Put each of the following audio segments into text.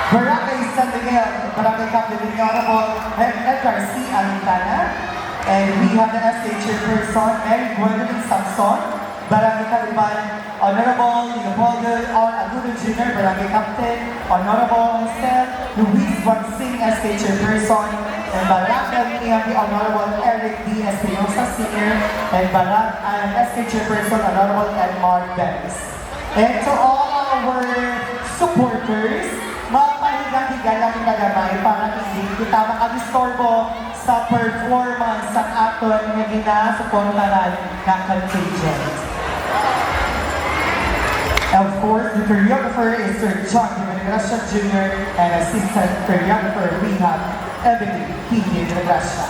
Barangay San Miguel, Barangay Captain the Honorable Edgar C. Alintana, and we have the SA Chairperson, Mary Gwendolyn Samson, Barangay Caliban, Honorable Leopoldo R. Agudo Jr., Barangay Captain, Honorable Jose Luis Wansing, SA Chairperson, and Barangay the Honorable Eric D. Espinosa Sr., and SA Chairperson, Honorable Edmar Benz. And to all our supporters, mapahiga-higa lang nagamay para hindi kita makadistorbo sa performance sa aton nga ginasuportaran na Contagion. Of course, the choreographer is Sir John Gracia Jr. and assistant choreographer we have Ebony P. Gracia.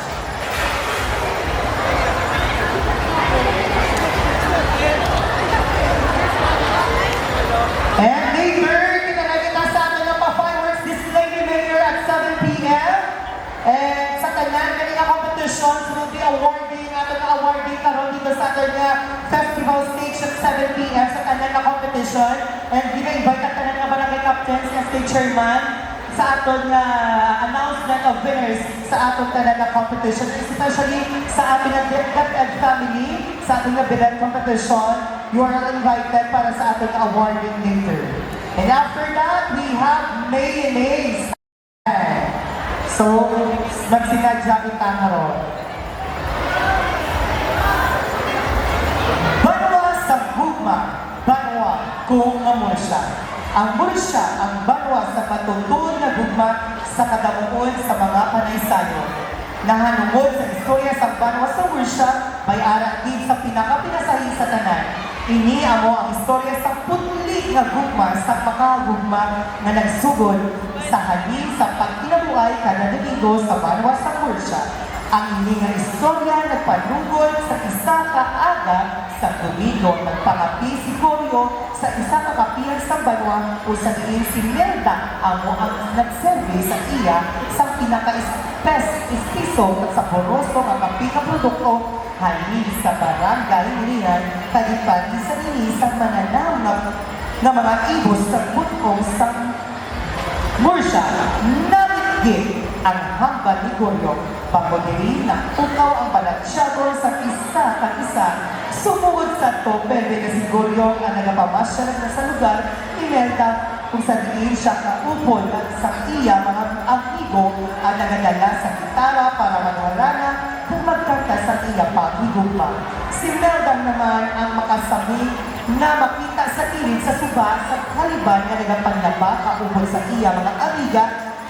And later, kita sa atin ng pa-fireworks display ni Mayor at 7 p.m. And sa tanan, kanina competition, will be awarding, atin na awarding karon dito sa atin nga festival stage at 7 p.m. sa tanan na competition. And gina-invite at tanan nga barangay captains nga state chairman sa aton nga announcement of winners sa aton tanan na competition. Especially sa ating nga DepEd family, sa ating nga bilan competition. You are invited para sa ating awarding later. And after that, we have mayonnaise. So, magsinadya kita karon. Banwa sa gugma, banwa kung amulsya. Ang mulsya, ang banwa sa patutuon na gugma sa kadamuon sa mga panaysayo. Nahanungod sa istorya sa banwa sa mulsya, may aratid sa pinakapinasahi sa tanan. Ini amo ang istorya sa putli nga gugma sa makagugma nga nagsugod sa halin sa pagkinabuhay kada Domingo sa banwa sa Murcia. Ang ini nga istorya nagpanugod sa isa ka aga sa Domingo nagpangapi si Goryo sa isa ka kapiyang sa banwa o sa diin si Melda amo ang nagserve sa iya sa pinaka-espiso at sa boroso nga kapi nga produkto halin sa barangay Rian, kalipati sa inisang mananamnap na mga ibos sa butong sa Murcia. Namigit ang hamba ni Goryo, pamudiri na ukaw ang balatsyador sa isa ka isa. Sumugod sa to, pwede na si Goryo ang nagapamasya na sa lugar ni Melda kung sa diin siya kaupol at sa iya mga amigo ang nagadala sa gitara para magharana kung magkanta sa iya paghigugma. Si Melda naman ang makasabi na makita sa kilid sa suba sa Caliban na nagapanlaba kaupol sa iya mga amiga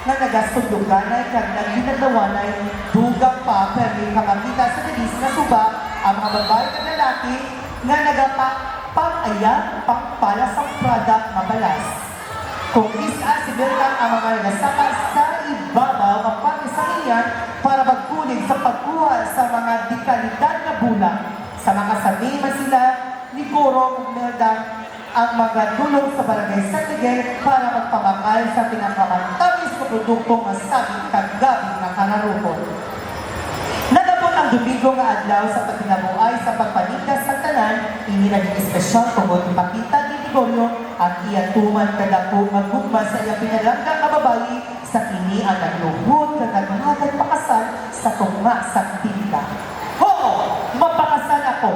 na nagasuluganay kag naginadawanay dugang pa pero makita sa kilis na suba ang mga babae at lalaki na nagapang-aya pangpala sa product na balas. Kung isa si Melda ang mga nagasaka sa ibabaw ang pag-isaniyan para magkunig sa pagkuha sa mga dekalidad na bulang. Sa makasabi man sila ni Goro ug Melda ang mga tulong sa Barangay San Miguel para magpamakal sa pinakamantamis na produktong masabing kagabi na kanarupon. Nadabot ang Domingo nga adlaw sa pagkinabuhay sa pagpanigas sa tanan, ini naging espesyal tungod ipakita ni Goryo ang iya tuman kadako magugma sa iya pinalanggang na babayi sa kini ang nagluhod na naghatag pakasal sa tungma sa tinda. Ho! Mapakasal ako!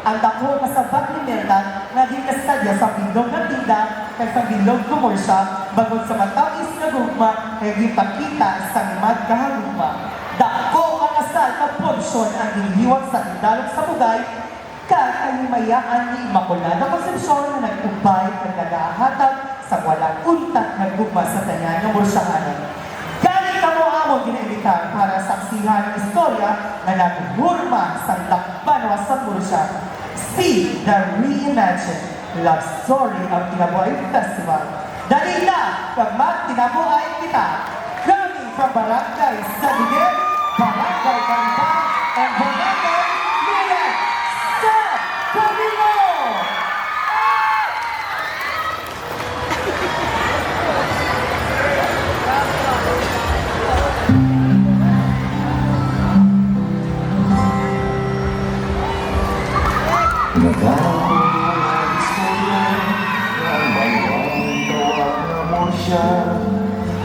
Ang dako kasabat ni Melda na dinastadya sa bilog ng tinda kay sa bilog kumursa bagod sa matawis na gugma kay gipakita sa magkahagugma. Dako ang kasal na ponsyon ang ginihiwag sa indalog sa bugay kakahimayaan ni Immaculada Concepcion na nagtubay at nagahatag sa walang untat na gugma sa tanyan ng Murciahanan. Galing ka mo among ginaibitan para saksihan ang istorya na naghurma sa Lakbanwa sa Murcia. See the reimagined love story of Tinabuhay Festival. Dali na kag magtinabuhay kita. Coming from Barangay San Miguel, Barangay Caliban, and Barangay Rian, San Camilo!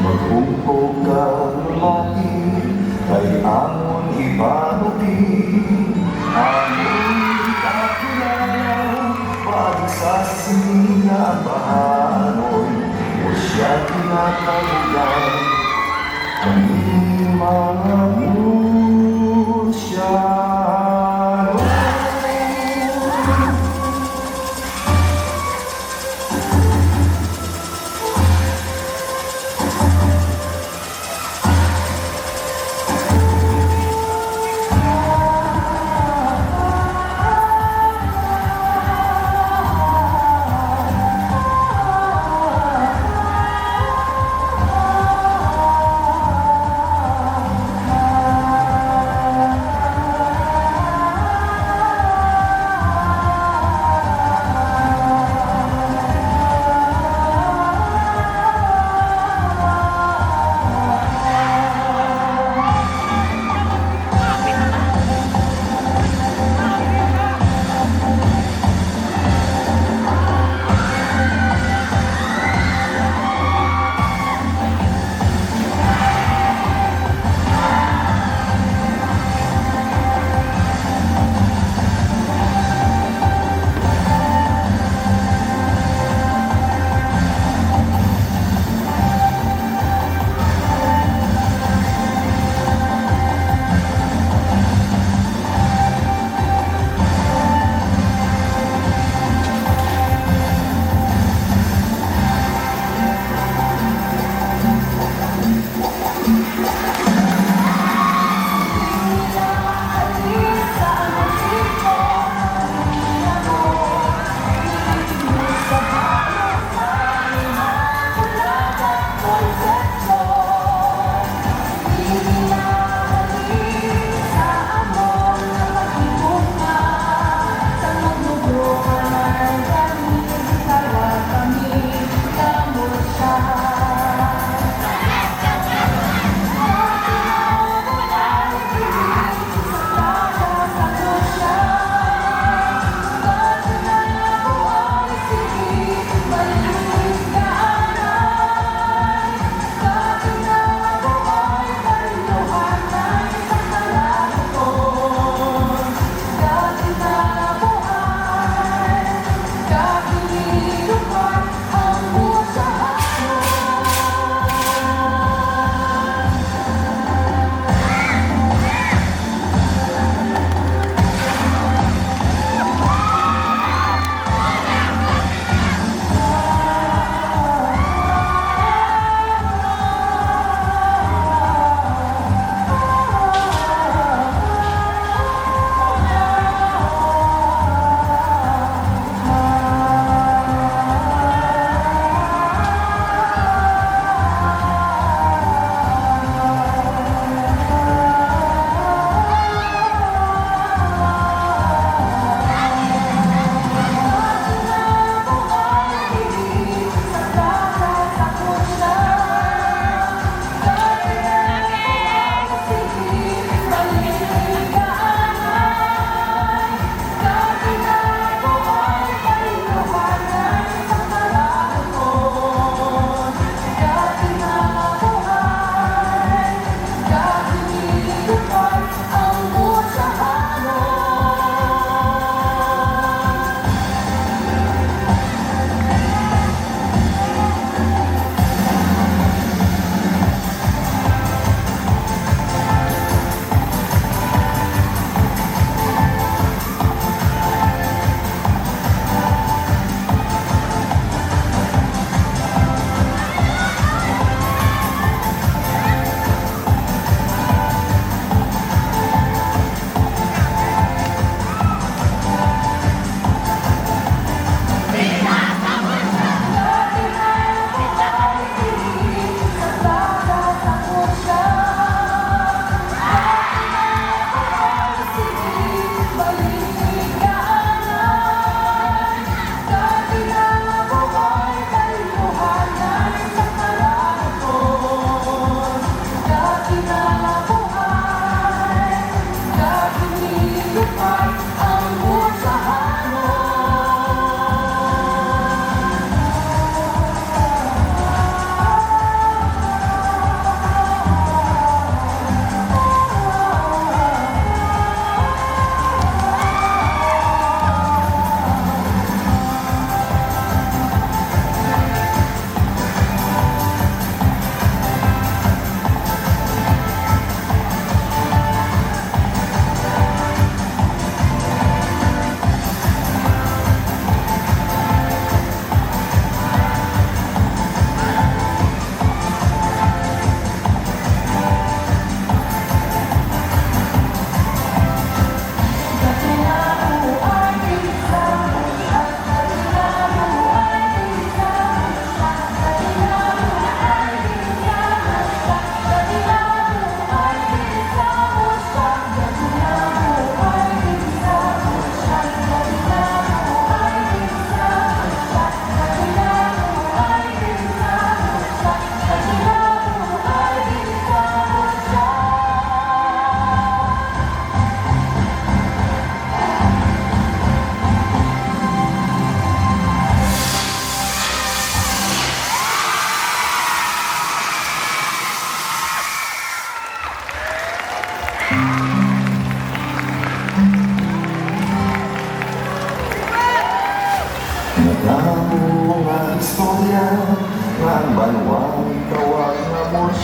Magpungko ka lumati, kay amon ibanuti. Amon kakilala, pag sa sinabahanon, o siya tinatalugan. Ang mga Luciano.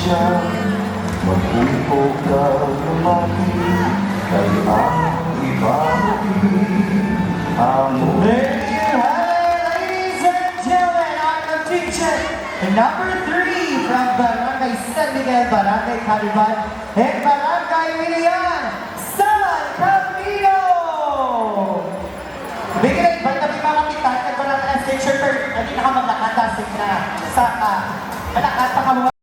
siya, magpupo ka lumaki, kay ang ibabati, amo. There you have it, ladies and gentlemen, our contingent number 3 from Barangay San Miguel, Barangay Caliban, and Barangay Milian, San Camino! Bigay, ba't na may mga kapitan, nagparang na station per, hindi na ka maglakata, sige na, sa ka, malakata ka mo